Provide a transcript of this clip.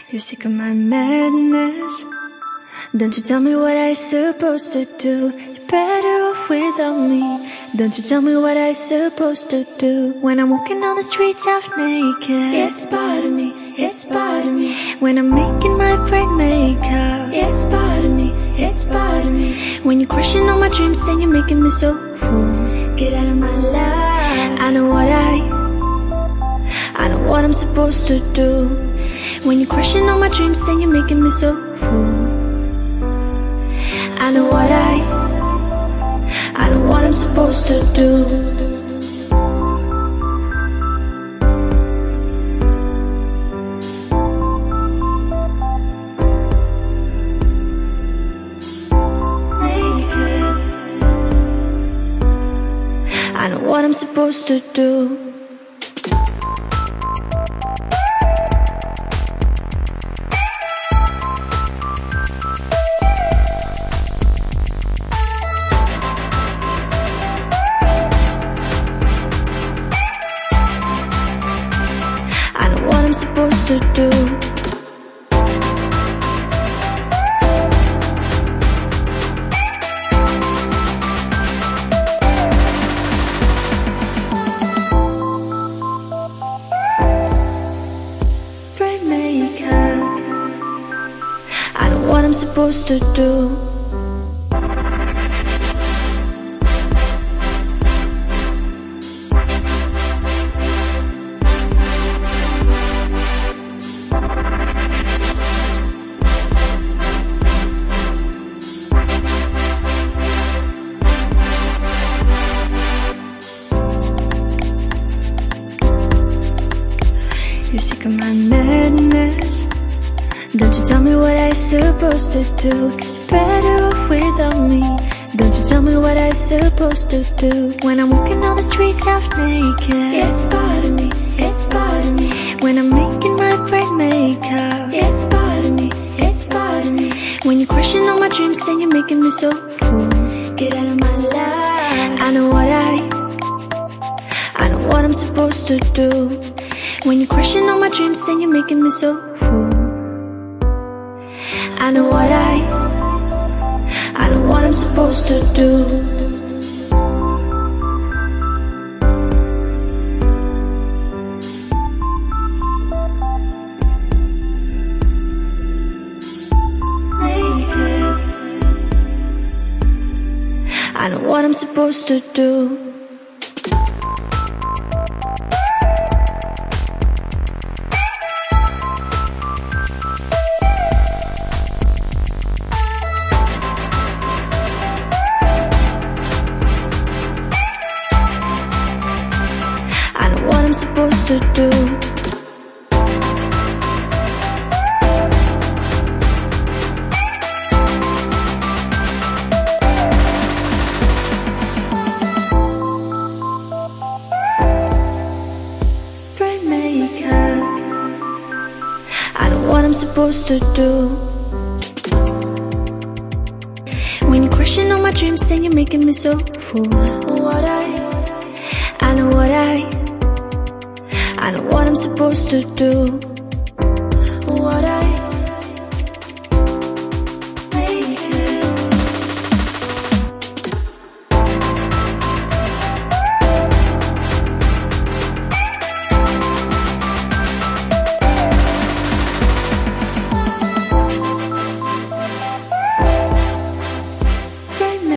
You're sick of my madness. Don't you tell me what I supposed to do. You're better off without me. Don't you tell me what I supposed to do. When I'm walking on the streets half naked, it's bothering me, it's bothering me. When I'm making my brain makeup, it's bothering me, it's bothering me. When you're crushing all my dreams and you're making me so full, get out of my life. I know what I'm supposed to do. When you're crushing all my dreams and you're making me so full, I know what I'm supposed to do. I know what I'm supposed to do. I know what I'm supposed to do. I know what I'm supposed to do. You're sick of my madness. Don't you tell me what I supposed to do. You're better off without me. Don't you tell me what I supposed to do. When I'm walking on the streets half naked, it's bothering me, it's bothering me. When I'm making my brain makeup, it's bothering me, it's bothering me. When you're crushing all my dreams and you're making me so full, get out of my life. I know what I'm supposed to do. When you're crushing all my dreams and you're making me so full, I know what I'm supposed to do. I know what I'm supposed to do. I know what I'm supposed to do. Brain maker. I know what I'm supposed to do. When you're crushing all my dreams and you're making me so full, I know what I'm supposed to do.